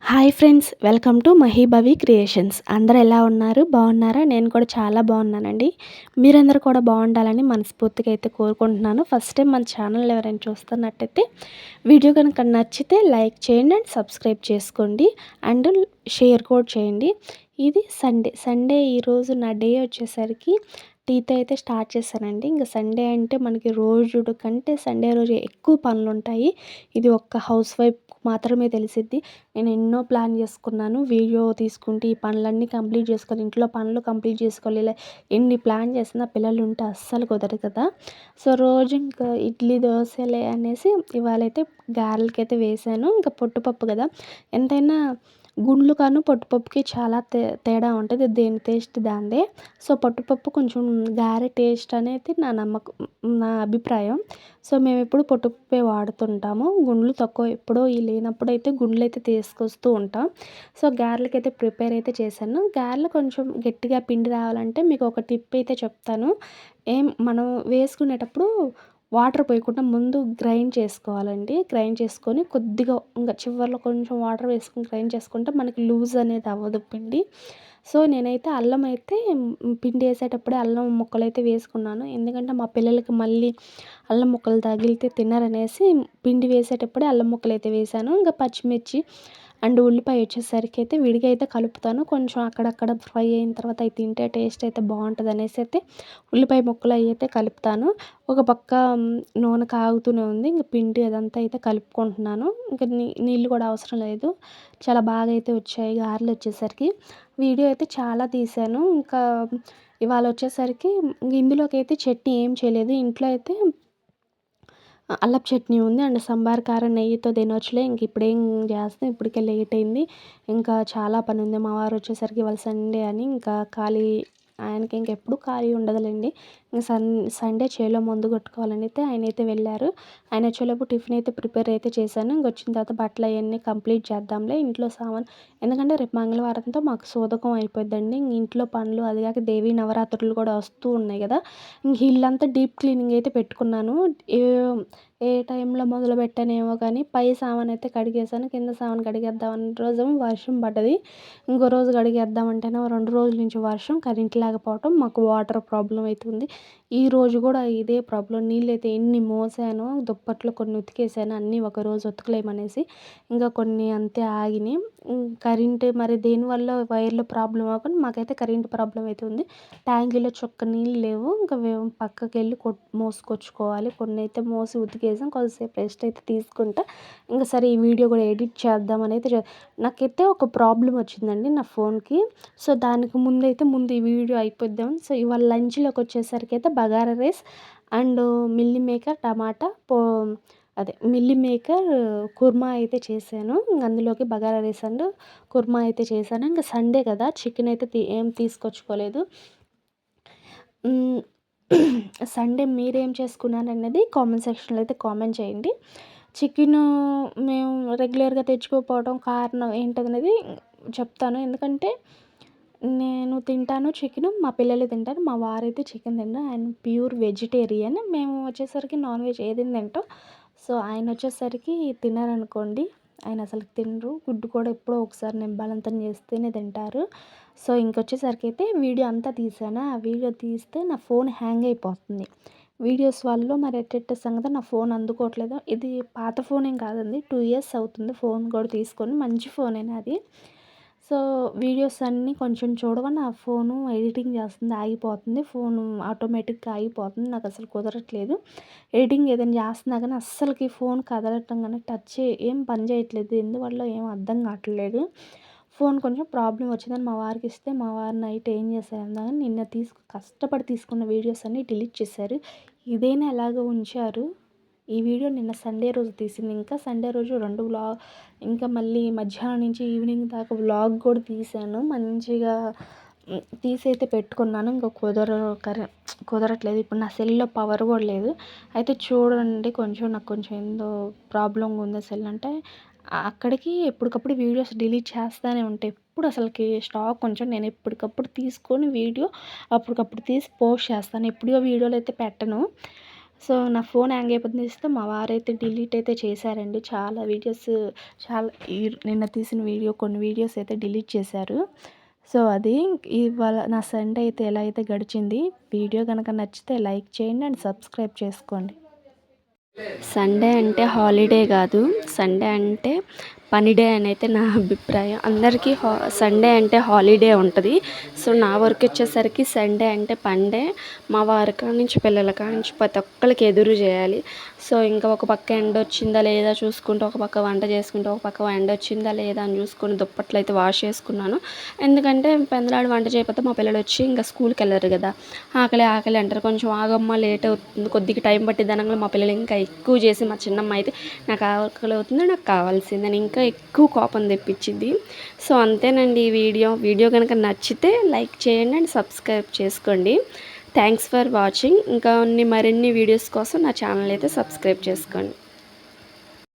Hi friends, welcome to Mahibhavi creations. అందరూ ఎలా ఉన్నారు? బాగున్నారా? నేను కూడా చాలా బాగున్నానండి. మీరందరూ కూడా బాగుండాలని మనస్ఫూర్తిగా అయితే కోరుకుంటున్నాను. ఫస్ట్ టైం మన ఛానల్ ఎవరైనా చూస్తున్నట్టయితే వీడియో కనుక నచ్చితే లైక్ చేయండి అండ్ సబ్స్క్రైబ్ చేసుకోండి అండ్ షేర్ కూడా చేయండి. ఇది సండే ఈరోజు నా డే వచ్చేసరికి టీతో అయితే స్టార్ట్ చేశానండి. ఇంకా సండే అంటే మనకి రోజుడు కంటే సండే రోజు ఎక్కువ పనులు ఉంటాయి. ఇది ఒక్క హౌస్ వైఫ్ మాత్రమే తెలిసిద్ది. నేను ఎన్నో ప్లాన్ చేసుకున్నాను. వీడియో తీసుకుంటే ఈ పనులన్నీ కంప్లీట్ చేసుకోవాలి, ఇంట్లో పనులు కంప్లీట్ చేసుకోవాలి, ఇలా ఎన్ని ప్లాన్ చేసినా పిల్లలు ఉంటే అస్సలు కుదరదు కదా. సో రోజు ఇంకా ఇడ్లీ దోశలే అనేసి ఇవాళైతే గారెలకైతే వేసాను. ఇంకా పొట్టుపప్పు కదా, ఎంతైనా గుండ్లుగాను పొట్టుపప్పుకి చాలా తేడా ఉంటుంది. దేని టేస్ట్ దాందే. సో పొట్టుపప్పు కొంచెం గారె టేస్ట్ అనేది నా నమ్మకం, నా అభిప్రాయం. సో మేమెప్పుడు పొట్టుపప్పే వాడుతుంటాము. గుండ్లు తక్కువ, ఎప్పుడో ఈ లేనప్పుడు అయితే గుండ్లు అయితే తీసుకొస్తూ ఉంటాం. సో గారెలకైతే ప్రిపేర్ అయితే చేశాను. గారెలు కొంచెం గట్టిగా పిండి రావాలంటే మీకు ఒక టిప్ అయితే చెప్తాను. మనం వేసుకునేటప్పుడు వాటర్ పోయకుండా ముందు గ్రైండ్ చేసుకోవాలండి. గ్రైండ్ చేసుకొని కొద్దిగా ఇంకా చివర్లో కొంచెం వాటర్ వేసుకొని గ్రైండ్ చేసుకుంటే మనకి లూజ్ అనేది అవ్వదు పిండి. సో నేనైతే అల్లం అయితే పిండి వేసేటప్పుడే అల్లం ముక్కలైతే వేసుకున్నాను. ఎందుకంటే మా పిల్లలకి మళ్ళీ అల్లం ముక్కలు తగిలితే తినరనేసి పిండి వేసేటప్పుడే అల్లం ముక్కలైతే వేసాను. ఇంకా పచ్చిమిర్చి అండ్ ఉల్లిపాయ వచ్చేసరికి అయితే విడిగా అయితే కలుపుతాను. కొంచెం అక్కడక్కడ ఫ్రై అయిన తర్వాత అవి తింటే టేస్ట్ అయితే బాగుంటుంది అనేసి అయితే ఉల్లిపాయ ముక్కలు అవి అయితే కలుపుతాను. ఒక పక్క నూనె కాగుతూనే ఉంది. ఇంక పిండి అదంతా అయితే కలుపుకుంటున్నాను. ఇంకా నీళ్ళు కూడా అవసరం లేదు. చాలా బాగా అయితే వచ్చాయి గారెలు వచ్చేసరికి. వీడియో అయితే చాలా తీశాను. ఇంకా ఇవాళ వచ్చేసరికి ఇందులోకి అయితే చట్నీ ఏం చేయలేదు. ఇంట్లో అయితే అల్లపు చట్నీ ఉంది అండ్ సాంబార్ కారం నెయ్యితో తినొచ్చులే. ఇంక ఇప్పుడేం చేస్తాం, ఇప్పటికే లేట్ అయింది. ఇంకా చాలా పని ఉంది. మా వారు వచ్చేసరికి ఇవాళ సండే అని ఇంకా ఖాళీ, ఆయనకి ఇంకెప్పుడు ఖాళీ ఉండదులేండి. ఇంక సండే చేలో మందు కొట్టుకోవాలని అయితే ఆయనైతే వెళ్ళారు. ఆయన వచ్చేలోపు టిఫిన్ అయితే ప్రిపేర్ అయితే చేశాను. ఇంకొచ్చిన తర్వాత బట్టలు అవన్నీ కంప్లీట్ చేద్దాంలే, ఇంట్లో సామాన్, ఎందుకంటే రేపు మంగళవారంతో మాకు సోదకం అయిపోద్దండి. ఇంట్లో పనులు, అది కాక దేవీ నవరాత్రులు కూడా వస్తూ ఉన్నాయి కదా. ఇంక ఇల్లంతా డీప్ క్లీనింగ్ అయితే పెట్టుకున్నాను. ఏ ఏ టైంలో మొదలుపెట్టానేమో కానీ పై సామాను అయితే కడిగేసాను. కింద సామాను కడిగేద్దామన్న రోజేమో వర్షం పడ్డది. ఇంకో రోజు కడిగేద్దామంటేనేమో 2 రోజుల నుంచి వర్షం, కరెంట్ లేకపోవటం, మాకు వాటర్ ప్రాబ్లం అవుతుంది. ఈరోజు కూడా ఇదే ప్రాబ్లం. నీళ్ళైతే ఎన్ని మోసానో, దుప్పట్లు కొన్ని ఉతికేసాను, అన్నీ ఒకరోజు ఉతకలేమనేసి. ఇంకా కొన్ని అంతే ఆగినాయి. కరెంటు మరి దేనివల్ల వైర్లు ప్రాబ్లం అవ్వకుండా మాకైతే కరెంటు ప్రాబ్లం అయితే ఉంది. ట్యాంకీలో చుక్క నీళ్ళు లేవు. ఇంకా పక్కకెళ్ళి మోసుకొచ్చుకోవాలి. కొన్ని అయితే మోసి ఉతికేసాం. కొద్దిసేపు రెస్ట్ అయితే తీసుకుంటా. ఇంకా సరే ఈ వీడియో కూడా ఎడిట్ చేద్దామని అయితే నాకైతే ఒక ప్రాబ్లం వచ్చిందండి నా ఫోన్కి. సో దానికి ముందు ఈ వీడియో అయిపోద్దాం. సో ఇవాళ లంచ్లోకి వచ్చేసరికి అయితే bagara rice and meal maker టమాటా మిల్లీ మేకర్ కుర్మా అయితే చేశాను. అందులోకి బగారా రైస్ అండ్ కుర్మా అయితే చేశాను. ఇంకా సండే కదా, చికెన్ అయితే ఏం తీసుకొచ్చుకోలేదు. సండే మీరేం చేసుకున్నారనేది కామెంట్ సెక్షన్లో అయితే కామెంట్ చేయండి. చికెను మేము రెగ్యులర్గా తెచ్చుకోకపోవడం కారణం ఏంటనేది చెప్తాను. ఎందుకంటే నేను తింటాను చికెను, మా పిల్లలు తింటారు. మా వారైతే చికెన్ తినరు, ఆయన ప్యూర్ వెజిటేరియన్. మేము వచ్చేసరికి నాన్ వెజ్ ఏదైనా తింటాం. సో ఆయన వచ్చేసరికి తినరనుకోండి, ఆయన అసలు తినరు. గుడ్డు కూడా ఎప్పుడో ఒకసారి నేను బలవంతం చేస్తేనే తింటారు. సో ఇంకొచ్చేసరికి అయితే వీడియో అంతా తీసాను. ఆ వీడియో తీస్తే నా ఫోన్ హ్యాంగ్ అయిపోతుంది. వీడియోస్ వల్ల మరి ఎట్టెట్ట సంగతి నా ఫోన్ అందుకోవట్లేదు. ఇది పాత ఫోన్ ఏం కాదండి, 2 ఇయర్స్ అవుతుంది ఫోన్ కూడా తీసుకొని. మంచి ఫోనే నాది. సో వీడియోస్ అన్నీ కొంచెం చూడగా నా ఫోను ఎడిటింగ్ చేస్తుంది ఆగిపోతుంది. ఫోను ఆటోమేటిక్గా ఆగిపోతుంది. నాకు అసలు కుదరట్లేదు. ఎడిటింగ్ ఏదైనా చేస్తున్నా కానీ అస్సలకి ఫోన్ కదలటం కానీ టచ్ ఏం పని చేయట్లేదు. ఎందువల్ల ఏం అర్థం కావట్లేదు. ఫోన్ కొంచెం ప్రాబ్లం వచ్చిందని మా వారికి ఇస్తే, మా వారు నైట్ ఏం చేశారన్నా కానీ నిన్న కష్టపడి తీసుకున్న వీడియోస్ అన్నీ డిలీట్ చేశారు. ఇదైనా ఎలాగో ఉంచారు. ఈ వీడియో నిన్న సండే రోజు తీసింది. ఇంకా సండే రోజు 2 ఇంకా మళ్ళీ మధ్యాహ్నం నుంచి ఈవినింగ్ దాకా వ్లాగ్ కూడా తీశాను. మంచిగా తీసి అయితే పెట్టుకున్నాను. ఇంకా కుదరట్లేదు. ఇప్పుడు నా సెల్లో పవర్ కూడా లేదు. అయితే చూడండి, నాకు కొంచెం ఏందో ప్రాబ్లంగా ఉంది సెల్. అంటే అక్కడికి ఎప్పటికప్పుడు వీడియోస్ డిలీట్ చేస్తూనే ఉంటా. ఎప్పుడు అసలుకి స్టాక్ కొంచెం నేను ఎప్పటికప్పుడు తీసుకొని వీడియో అప్పటికప్పుడు తీసి పోస్ట్ చేస్తాను. ఎప్పుడో వీడియోలు అయితే పెట్టను. సో, నా ఫోన్ హ్యాంగ్ అయిపోతుంది చూస్తే మా వారైతే డిలీట్ అయితే చేశారండి. చాలా వీడియోస్ చాలా నిన్న తీసిన కొన్ని వీడియోస్ అయితే డిలీట్ చేశారు. సో, అది ఇవాళ నా సండే అయితే ఎలా అయితే గడిచింది. వీడియో గనక నచ్చితే లైక్ చేయండి అండ్ సబ్స్క్రైబ్ చేసుకోండి. సండే అంటే హాలిడే కాదు. సండే అంటే పని డే అని అయితే నా అభిప్రాయం. అందరికీ సండే అంటే హాలిడే ఉంటది. సో, నా వర్క్ వచ్చేసరికి సండే అంటే పని డే. మా వారి కాడ్నుంచి పిల్లల కాడ్నుంచి ప్రతి ఒక్కళ్ళకి ఎదురు చేయాలి. సో, ఇంకా ఒక పక్క ఎండొచ్చిందా లేదా చూసుకుంటూ, ఒక పక్క వంట చేసుకుంటూ, ఒక పక్క ఎండొచ్చిందా లేదా అని చూసుకొని దుప్పట్లయితే వాష్ చేసుకున్నాను. ఎందుకంటే పెందలాడ వంట చేయకపోతే మా పిల్లలొచ్చి ఇంకా స్కూల్‌కెళ్ళరు కదా! ఆకలి ఆకలి అంటారు. కొంచెం ఆగమ్మా లేట్ అవుతుంది, కొద్దిగా టైం పట్టిద్ది అనంగానే మా పిల్లలు ఇంకా ఎక్కువ చేసి మా చిన్నమ్మ అయితే నాకు ఆకలి అవుతుంది, నాకు కావాల్సిందని ఇంకా ఎక్కువ కోపం తెప్పించిద్ది. సో, అంతేనండి ఈ వీడియో కనుక నచ్చితే లైక్ చేయండి అండ్ సబ్స్క్రైబ్ చేసుకోండి. Thanks for watching. ఇంకా మరిన్ని వీడియోస్ కోసం నా ఛానల్ అయితే సబ్స్క్రైబ్ చేసుకోండి.